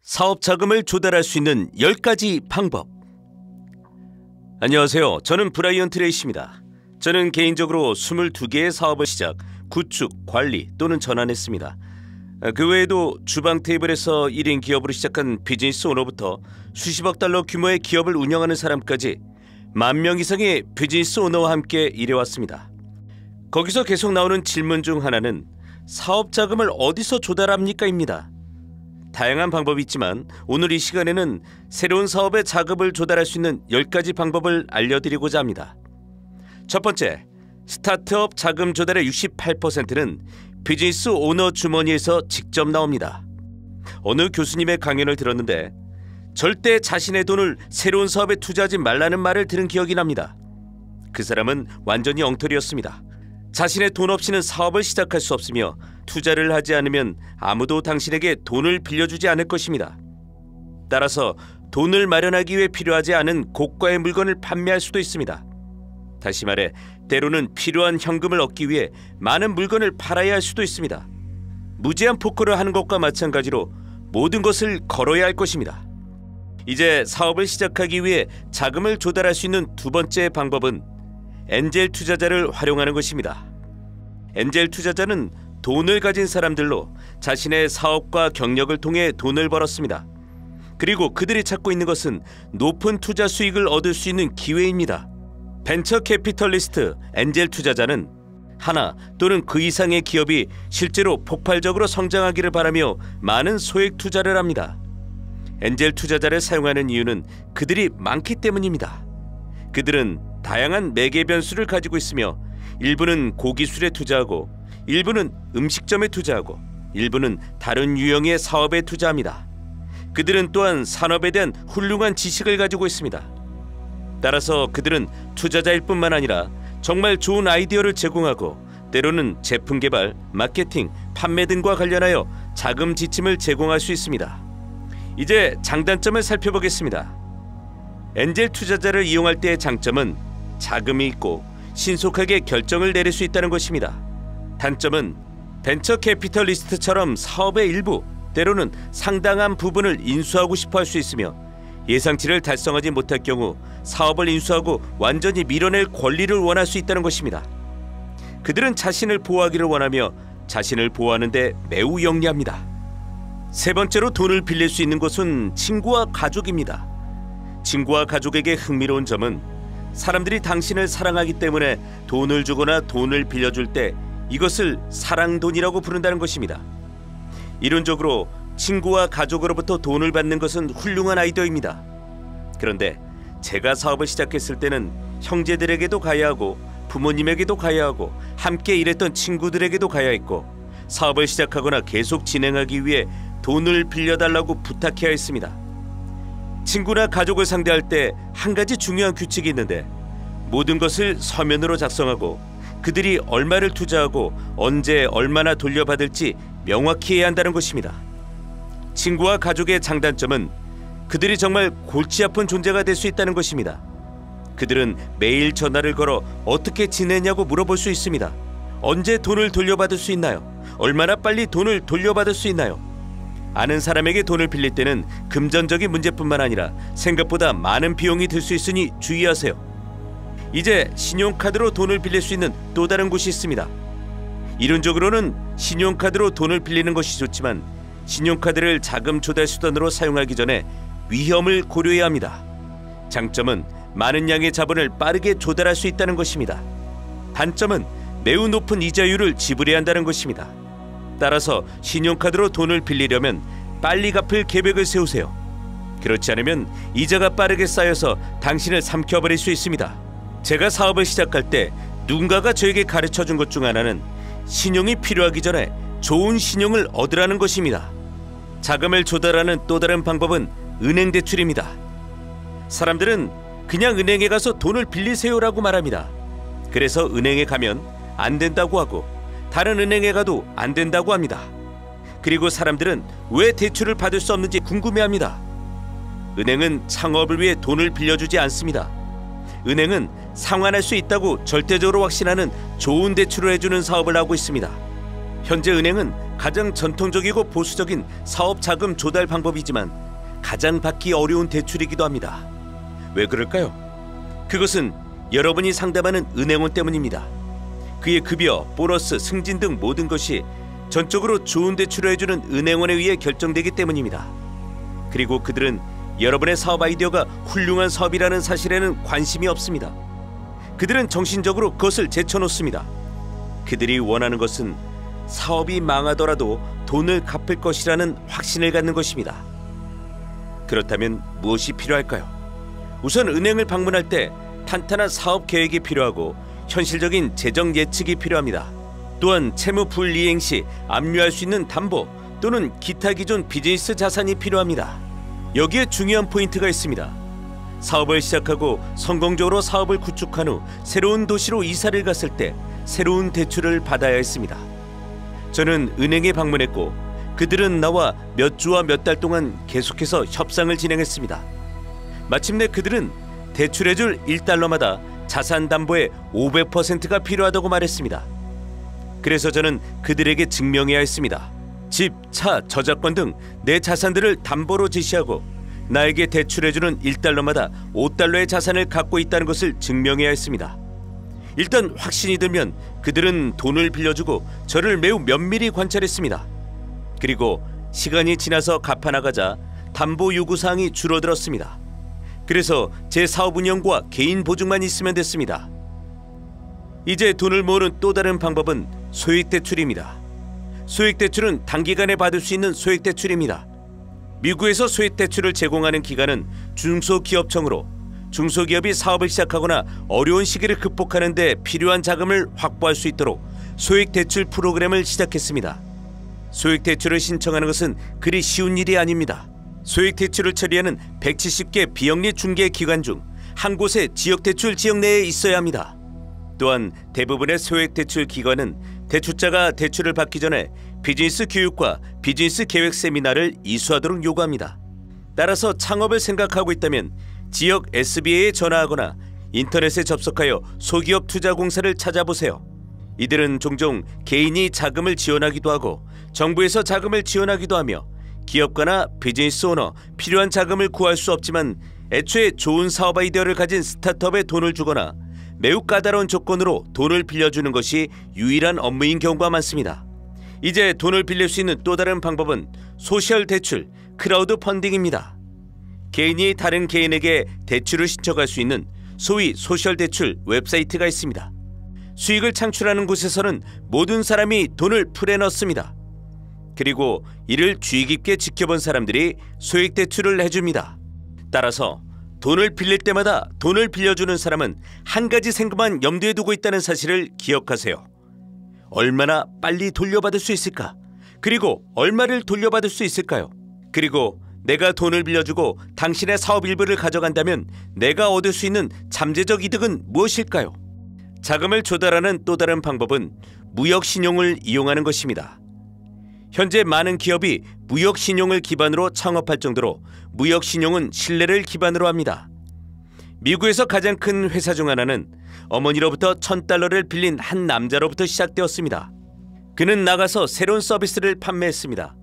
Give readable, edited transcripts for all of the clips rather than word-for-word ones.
사업 자금을 조달할 수 있는 10가지 방법. 안녕하세요. 저는 브라이언 트레이시입니다. 저는 개인적으로 22개의 사업을 시작, 구축, 관리 또는 전환했습니다. 그 외에도 주방 테이블에서 1인 기업으로 시작한 비즈니스 오너부터 수십억 달러 규모의 기업을 운영하는 사람까지 10,000명 이상의 비즈니스 오너와 함께 일해왔습니다. 거기서 계속 나오는 질문 중 하나는 사업 자금을 어디서 조달합니까? 입니다. 다양한 방법이 있지만 오늘 이 시간에는 새로운 사업에 자금을 조달할 수 있는 10가지 방법을 알려드리고자 합니다. 첫 번째, 스타트업 자금 조달의 68%는 비즈니스 오너 주머니에서 직접 나옵니다. 어느 교수님의 강연을 들었는데 절대 자신의 돈을 새로운 사업에 투자하지 말라는 말을 들은 기억이 납니다. 그 사람은 완전히 엉터리였습니다. 자신의 돈 없이는 사업을 시작할 수 없으며 투자를 하지 않으면 아무도 당신에게 돈을 빌려주지 않을 것입니다. 따라서 돈을 마련하기 위해 필요하지 않은 고가의 물건을 판매할 수도 있습니다. 다시 말해 때로는 필요한 현금을 얻기 위해 많은 물건을 팔아야 할 수도 있습니다. 무제한 포커를 하는 것과 마찬가지로 모든 것을 걸어야 할 것입니다. 이제 사업을 시작하기 위해 자금을 조달할 수 있는 두 번째 방법은 엔젤 투자자를 활용하는 것입니다. 엔젤 투자자는 돈을 가진 사람들로 자신의 사업과 경력을 통해 돈을 벌었습니다. 그리고 그들이 찾고 있는 것은 높은 투자 수익을 얻을 수 있는 기회입니다. 벤처 캐피털리스트 엔젤 투자자는 하나 또는 그 이상의 기업이 실제로 폭발적으로 성장하기를 바라며 많은 소액 투자를 합니다. 엔젤 투자자를 사용하는 이유는 그들이 많기 때문입니다. 그들은 다양한 매개 변수를 가지고 있으며 일부는 고기술에 투자하고 일부는 음식점에 투자하고 일부는 다른 유형의 사업에 투자합니다. 그들은 또한 산업에 대한 훌륭한 지식을 가지고 있습니다. 따라서 그들은 투자자일 뿐만 아니라 정말 좋은 아이디어를 제공하고 때로는 제품 개발, 마케팅, 판매 등과 관련하여 자금 지침을 제공할 수 있습니다. 이제 장단점을 살펴보겠습니다. 엔젤 투자자를 이용할 때의 장점은 자금이 있고 신속하게 결정을 내릴 수 있다는 것입니다. 단점은 벤처 캐피털리스트처럼 사업의 일부, 때로는 상당한 부분을 인수하고 싶어 할 수 있으며 예상치를 달성하지 못할 경우 사업을 인수하고 완전히 밀어낼 권리를 원할 수 있다는 것입니다. 그들은 자신을 보호하기를 원하며 자신을 보호하는 데 매우 영리합니다. 세 번째로 돈을 빌릴 수 있는 곳은 친구와 가족입니다. 친구와 가족에게 흥미로운 점은 사람들이 당신을 사랑하기 때문에 돈을 주거나 돈을 빌려줄 때 이것을 사랑돈이라고 부른다는 것입니다. 이론적으로 친구와 가족으로부터 돈을 받는 것은 훌륭한 아이디어입니다. 그런데 제가 사업을 시작했을 때는 형제들에게도 가야 하고 부모님에게도 가야 하고 함께 일했던 친구들에게도 가야 했고 사업을 시작하거나 계속 진행하기 위해 돈을 빌려달라고 부탁해야 했습니다. 친구나 가족을 상대할 때 한 가지 중요한 규칙이 있는데 모든 것을 서면으로 작성하고 그들이 얼마를 투자하고 언제 얼마나 돌려받을지 명확히 해야 한다는 것입니다. 친구와 가족의 장단점은 그들이 정말 골치 아픈 존재가 될 수 있다는 것입니다. 그들은 매일 전화를 걸어 어떻게 지내냐고 물어볼 수 있습니다. 언제 돈을 돌려받을 수 있나요? 얼마나 빨리 돈을 돌려받을 수 있나요? 아는 사람에게 돈을 빌릴 때는 금전적인 문제뿐만 아니라 생각보다 많은 비용이 들 수 있으니 주의하세요. 이제 신용카드로 돈을 빌릴 수 있는 또 다른 곳이 있습니다. 이론적으로는 신용카드로 돈을 빌리는 것이 좋지만 신용카드를 자금 조달 수단으로 사용하기 전에 위험을 고려해야 합니다. 장점은 많은 양의 자본을 빠르게 조달할 수 있다는 것입니다. 단점은 매우 높은 이자율을 지불해야 한다는 것입니다. 따라서 신용카드로 돈을 빌리려면 빨리 갚을 계획을 세우세요. 그렇지 않으면 이자가 빠르게 쌓여서 당신을 삼켜버릴 수 있습니다. 제가 사업을 시작할 때 누군가가 저에게 가르쳐준 것 중 하나는 신용이 필요하기 전에 좋은 신용을 얻으라는 것입니다. 자금을 조달하는 또 다른 방법은 은행 대출입니다. 사람들은 그냥 은행에 가서 돈을 빌리세요라고 말합니다. 그래서 은행에 가면 안 된다고 하고 다른 은행에 가도 안 된다고 합니다. 그리고 사람들은 왜 대출을 받을 수 없는지 궁금해합니다. 은행은 창업을 위해 돈을 빌려주지 않습니다. 은행은 상환할 수 있다고 절대적으로 확신하는 좋은 대출을 해주는 사업을 하고 있습니다. 현재 은행은 가장 전통적이고 보수적인 사업 자금 조달 방법이지만 가장 받기 어려운 대출이기도 합니다. 왜 그럴까요? 그것은 여러분이 상담하는 은행원 때문입니다. 그의 급여, 보너스, 승진 등 모든 것이 전적으로 좋은 대출을 해주는 은행원에 의해 결정되기 때문입니다. 그리고 그들은 여러분의 사업 아이디어가 훌륭한 사업이라는 사실에는 관심이 없습니다. 그들은 정신적으로 그것을 제쳐놓습니다. 그들이 원하는 것은 사업이 망하더라도 돈을 갚을 것이라는 확신을 갖는 것입니다. 그렇다면 무엇이 필요할까요? 우선 은행을 방문할 때 탄탄한 사업 계획이 필요하고 현실적인 재정 예측이 필요합니다. 또한 채무 불이행 시 압류할 수 있는 담보 또는 기타 기존 비즈니스 자산이 필요합니다. 여기에 중요한 포인트가 있습니다. 사업을 시작하고 성공적으로 사업을 구축한 후 새로운 도시로 이사를 갔을 때 새로운 대출을 받아야 했습니다. 저는 은행에 방문했고 그들은 나와 몇 주와 몇 달 동안 계속해서 협상을 진행했습니다. 마침내 그들은 대출해줄 1달러마다 자산 담보의 500%가 필요하다고 말했습니다. 그래서 저는 그들에게 증명해야 했습니다. 집, 차, 저작권 등 내 자산들을 담보로 제시하고 나에게 대출해주는 1달러마다 5달러의 자산을 갖고 있다는 것을 증명해야 했습니다. 일단 확신이 들면 그들은 돈을 빌려주고 저를 매우 면밀히 관찰했습니다. 그리고 시간이 지나서 갚아나가자 담보 요구사항이 줄어들었습니다. 그래서 제 사업 운영과 개인 보증만 있으면 됐습니다. 이제 돈을 모으는 또 다른 방법은 소액대출입니다. 소액대출은 단기간에 받을 수 있는 소액대출입니다. 미국에서 소액대출을 제공하는 기관은 중소기업청으로 중소기업이 사업을 시작하거나 어려운 시기를 극복하는 데 필요한 자금을 확보할 수 있도록 소액대출 프로그램을 시작했습니다. 소액대출을 신청하는 것은 그리 쉬운 일이 아닙니다. 소액대출을 처리하는 170개 비영리 중개기관 중 한 곳에 지역대출 지역 내에 있어야 합니다. 또한 대부분의 소액대출 기관은 대출자가 대출을 받기 전에 비즈니스 교육과 비즈니스 계획 세미나를 이수하도록 요구합니다. 따라서 창업을 생각하고 있다면 지역 SBA에 전화하거나 인터넷에 접속하여 소기업 투자공사를 찾아보세요. 이들은 종종 개인이 자금을 지원하기도 하고 정부에서 자금을 지원하기도 하며 기업가나 비즈니스 오너, 필요한 자금을 구할 수 없지만 애초에 좋은 사업 아이디어를 가진 스타트업에 돈을 주거나 매우 까다로운 조건으로 돈을 빌려주는 것이 유일한 업무인 경우가 많습니다. 이제 돈을 빌릴 수 있는 또 다른 방법은 소셜 대출, 크라우드 펀딩입니다. 개인이 다른 개인에게 대출을 신청할 수 있는 소위 소셜 대출 웹사이트가 있습니다. 수익을 창출하는 곳에서는 모든 사람이 돈을 풀에 넣습니다. 그리고 이를 주의 깊게 지켜본 사람들이 소액 대출을 해줍니다. 따라서 돈을 빌릴 때마다 돈을 빌려주는 사람은 한 가지 생각만 염두에 두고 있다는 사실을 기억하세요. 얼마나 빨리 돌려받을 수 있을까? 그리고 얼마를 돌려받을 수 있을까요? 그리고 내가 돈을 빌려주고 당신의 사업 일부를 가져간다면 내가 얻을 수 있는 잠재적 이득은 무엇일까요? 자금을 조달하는 또 다른 방법은 무역신용을 이용하는 것입니다. 현재 많은 기업이 무역신용을 기반으로 창업할 정도로 무역신용은 신뢰를 기반으로 합니다. 미국에서 가장 큰 회사 중 하나는 어머니로부터 $1,000를 빌린 한 남자로부터 시작되었습니다. 그는 나가서 새로운 서비스를 판매했습니다.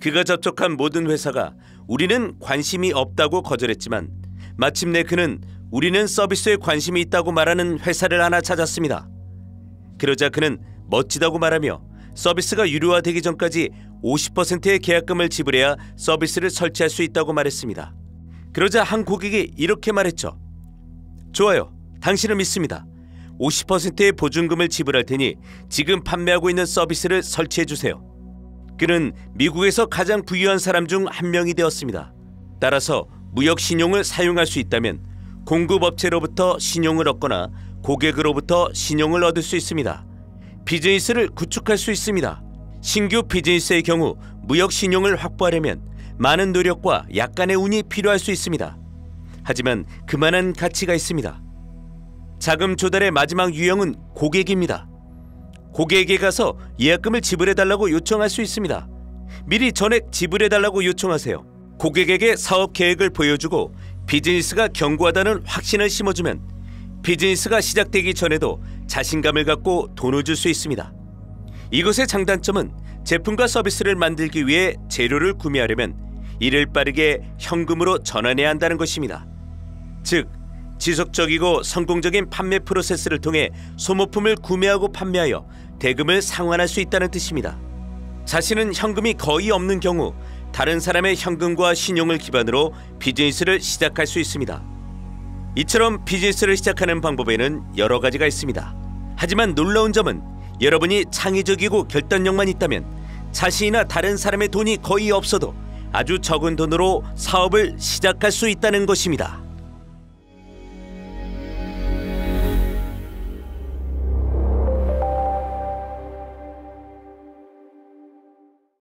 그가 접촉한 모든 회사가 우리는 관심이 없다고 거절했지만 마침내 그는 우리는 서비스에 관심이 있다고 말하는 회사를 하나 찾았습니다. 그러자 그는 멋지다고 말하며 서비스가 유료화되기 전까지 50%의 계약금을 지불해야 서비스를 설치할 수 있다고 말했습니다. 그러자 한 고객이 이렇게 말했죠. 좋아요. 당신을 믿습니다. 50%의 보증금을 지불할 테니 지금 판매하고 있는 서비스를 설치해 주세요. 그는 미국에서 가장 부유한 사람 중 한 명이 되었습니다. 따라서 무역신용을 사용할 수 있다면 공급업체로부터 신용을 얻거나 고객으로부터 신용을 얻을 수 있습니다. 비즈니스를 구축할 수 있습니다. 신규 비즈니스의 경우 무역신용을 확보하려면 많은 노력과 약간의 운이 필요할 수 있습니다. 하지만 그만한 가치가 있습니다. 자금 조달의 마지막 유형은 고객입니다. 고객에게 가서 예약금을 지불해달라고 요청할 수 있습니다. 미리 전액 지불해달라고 요청하세요. 고객에게 사업 계획을 보여주고 비즈니스가 견고하다는 확신을 심어주면 비즈니스가 시작되기 전에도 자신감을 갖고 돈을 줄 수 있습니다. 이것의 장단점은 제품과 서비스를 만들기 위해 재료를 구매하려면 이를 빠르게 현금으로 전환해야 한다는 것입니다. 즉, 지속적이고 성공적인 판매 프로세스를 통해 소모품을 구매하고 판매하여 대금을 상환할 수 있다는 뜻입니다. 자신은 현금이 거의 없는 경우 다른 사람의 현금과 신용을 기반으로 비즈니스를 시작할 수 있습니다. 이처럼 비즈니스를 시작하는 방법에는 여러 가지가 있습니다. 하지만 놀라운 점은 여러분이 창의적이고 결단력만 있다면 자신이나 다른 사람의 돈이 거의 없어도 아주 적은 돈으로 사업을 시작할 수 있다는 것입니다.